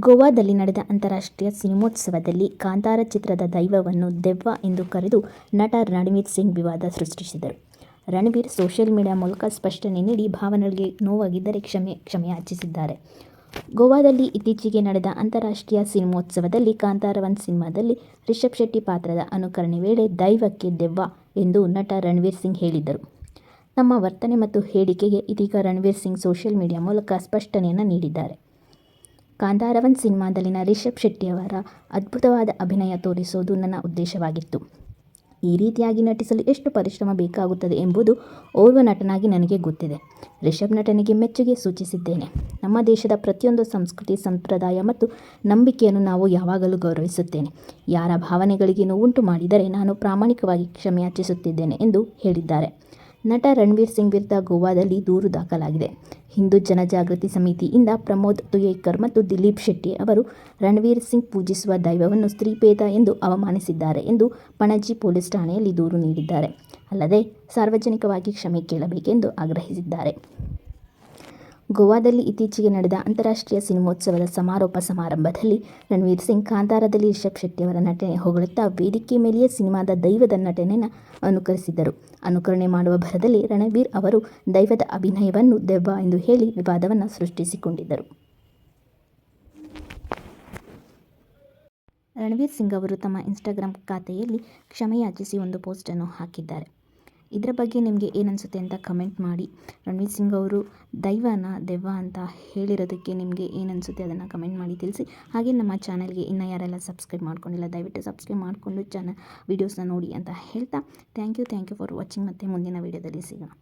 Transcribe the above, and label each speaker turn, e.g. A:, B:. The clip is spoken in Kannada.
A: ಗೋವಾದಲ್ಲಿ ನಡೆದ ಅಂತಾರಾಷ್ಟ್ರೀಯ ಸಿನಿಮೋತ್ಸವದಲ್ಲಿ ಕಾಂತಾರ ಚಿತ್ರದ ದೈವವನ್ನು ದೆವ್ವ ಎಂದು ಕರೆದು ನಟ ರಣವೀರ್ ಸಿಂಗ್ ವಿವಾದ ಸೃಷ್ಟಿಸಿದರು. ರಣವೀರ್ ಸೋಷಿಯಲ್ ಮೀಡಿಯಾ ಮೂಲಕ ಸ್ಪಷ್ಟನೆ ನೀಡಿ ಭಾವನೆಗಳಿಗೆ ನೋವಾಗಿದ್ದರೆ ಕ್ಷಮೆಯಾಚಿಸಿದ್ದಾರೆ. ಗೋವಾದಲ್ಲಿ ಇತ್ತೀಚೆಗೆ ನಡೆದ ಅಂತಾರಾಷ್ಟ್ರೀಯ ಸಿನಿಮೋತ್ಸವದಲ್ಲಿ ಕಾಂತಾರ 1 ಸಿನಿಮಾದಲ್ಲಿ ರಿಷಬ್ ಶೆಟ್ಟಿ ಪಾತ್ರದ ಅನುಕರಣೆ ವೇಳೆ ದೈವಕ್ಕೆ ದೆವ್ವ ಎಂದು ನಟ ರಣವೀರ್ ಸಿಂಗ್ ಹೇಳಿದ್ದರು. ತಮ್ಮ ವರ್ತನೆ ಮತ್ತು ಹೇಳಿಕೆಗೆ ಇದೀಗ ರಣವೀರ್ ಸಿಂಗ್ ಸೋಷಿಯಲ್ ಮೀಡಿಯಾ ಮೂಲಕ ಸ್ಪಷ್ಟನೆಯನ್ನು ನೀಡಿದ್ದಾರೆ. ಕಾಂತಾರ 1 ಸಿನಿಮಾದಲ್ಲಿನ ರಿಷಬ್ ಶೆಟ್ಟಿಯವರ ಅದ್ಭುತವಾದ ಅಭಿನಯ ತೋರಿಸೋದು ನನ್ನ ಉದ್ದೇಶವಾಗಿತ್ತು. ಈ ರೀತಿಯಾಗಿ ನಟಿಸಲು ಎಷ್ಟು ಪರಿಶ್ರಮ ಬೇಕಾಗುತ್ತದೆ ಎಂಬುದು ಓರ್ವ ನಟನಾಗಿ ನನಗೆ ಗೊತ್ತಿದೆ. ರಿಷಬ್ ನಟನೆಗೆ ಮೆಚ್ಚುಗೆ ಸೂಚಿಸಿದ್ದೇನೆ. ನಮ್ಮ ದೇಶದ ಪ್ರತಿಯೊಂದು ಸಂಸ್ಕೃತಿ, ಸಂಪ್ರದಾಯ ಮತ್ತು ನಂಬಿಕೆಯನ್ನು ನಾವು ಯಾವಾಗಲೂ ಗೌರವಿಸುತ್ತೇನೆ. ಯಾರ ಭಾವನೆಗಳಿಗೆ ನೋವುಂಟು ಮಾಡಿದರೆ ನಾನು ಪ್ರಾಮಾಣಿಕವಾಗಿ ಕ್ಷಮೆಯಾಚಿಸುತ್ತಿದ್ದೇನೆ ಎಂದು ಹೇಳಿದ್ದಾರೆ. ನಟ ರಣವೀರ್ ಸಿಂಗ್ ವಿರುದ್ಧ ಗೋವಾದಲ್ಲಿ ದೂರು ದಾಖಲಾಗಿದೆ. ಹಿಂದೂ ಜನಜಾಗೃತಿ ಸಮಿತಿಯಿಂದ ಪ್ರಮೋದ್ ತುಯೇಕರ್ ಮತ್ತು ದಿಲೀಪ್ ಶೆಟ್ಟಿ ಅವರು ರಣವೀರ್ ಸಿಂಗ್ ಪೂಜಿಸುವ ದೈವವನ್ನು ಸ್ತ್ರೀಪೇದ ಎಂದು ಅವಮಾನಿಸಿದ್ದಾರೆ ಎಂದು ಪಣಜಿ ಪೊಲೀಸ್ ಠಾಣೆಯಲ್ಲಿ ದೂರು ನೀಡಿದ್ದಾರೆ. ಅಲ್ಲದೆ ಸಾರ್ವಜನಿಕವಾಗಿ ಕ್ಷಮೆ ಕೇಳಬೇಕೆಂದು ಆಗ್ರಹಿಸಿದ್ದಾರೆ. ಗೋವಾದಲ್ಲಿ ಇತ್ತೀಚೆಗೆ ನಡೆದ ಅಂತಾರಾಷ್ಟ್ರೀಯ ಸಿನಿಮೋತ್ಸವದ ಸಮಾರೋಪ ಸಮಾರಂಭದಲ್ಲಿ ರಣವೀರ್ ಸಿಂಗ್ ಕಾಂತಾರದಲ್ಲಿ ರಿಷಬ್ ಶೆಟ್ಟಿಯವರ ನಟನೆ ಹೊಗಳುತ್ತಾ ವೇದಿಕೆ ಮೇಲೆಯೇ ಸಿನಿಮಾದ ದೈವದ ನಟನೆಯನ್ನು ಅನುಕರಿಸಿದರು. ಅನುಕರಣೆ ಮಾಡುವ ಭರದಲ್ಲಿ ರಣವೀರ್ ಅವರು ದೈವದ ಅಭಿನಯವನ್ನು ದೆವ್ವ ಎಂದು ಹೇಳಿ ವಿವಾದವನ್ನು ಸೃಷ್ಟಿಸಿಕೊಂಡಿದ್ದರು. ರಣವೀರ್ ಸಿಂಗ್ ಅವರು ತಮ್ಮ ಇನ್ಸ್ಟಾಗ್ರಾಮ್ ಖಾತೆಯಲ್ಲಿ ಕ್ಷಮೆಯಾಚಿಸಿ ಒಂದು ಪೋಸ್ಟನ್ನು ಹಾಕಿದ್ದಾರೆ. ಇದರ ಬಗ್ಗೆ ನಿಮಗೆ ಏನನ್ಸುತ್ತೆ ಅಂತ ಕಮೆಂಟ್ ಮಾಡಿ. ರಣವೀರ್ ಸಿಂಗ್ ಅವರು ದೈವನ ದೆವ್ವ ಅಂತ ಹೇಳಿರೋದಕ್ಕೆ ನಿಮಗೆ ಏನನ್ಸುತ್ತೆ ಅದನ್ನು ಕಮೆಂಟ್ ಮಾಡಿ ತಿಳಿಸಿ. ಹಾಗೆ ನಮ್ಮ ಚಾನಲ್ಗೆ ಇನ್ನೂ ಯಾರೆಲ್ಲ ಸಬ್ಸ್ಕ್ರೈಬ್ ಮಾಡ್ಕೊಂಡಿಲ್ಲ ದಯವಿಟ್ಟು ಸಬ್ಸ್ಕ್ರೈಬ್ ಮಾಡಿಕೊಂಡು ವೀಡಿಯೋಸ್ನ ನೋಡಿ ಅಂತ ಹೇಳ್ತಾ ಥ್ಯಾಂಕ್ ಯು ಫಾರ್ ವಾಚಿಂಗ್. ಮತ್ತು ಮುಂದಿನ ವೀಡಿಯೋದಲ್ಲಿ ಸಿಗೋಣ.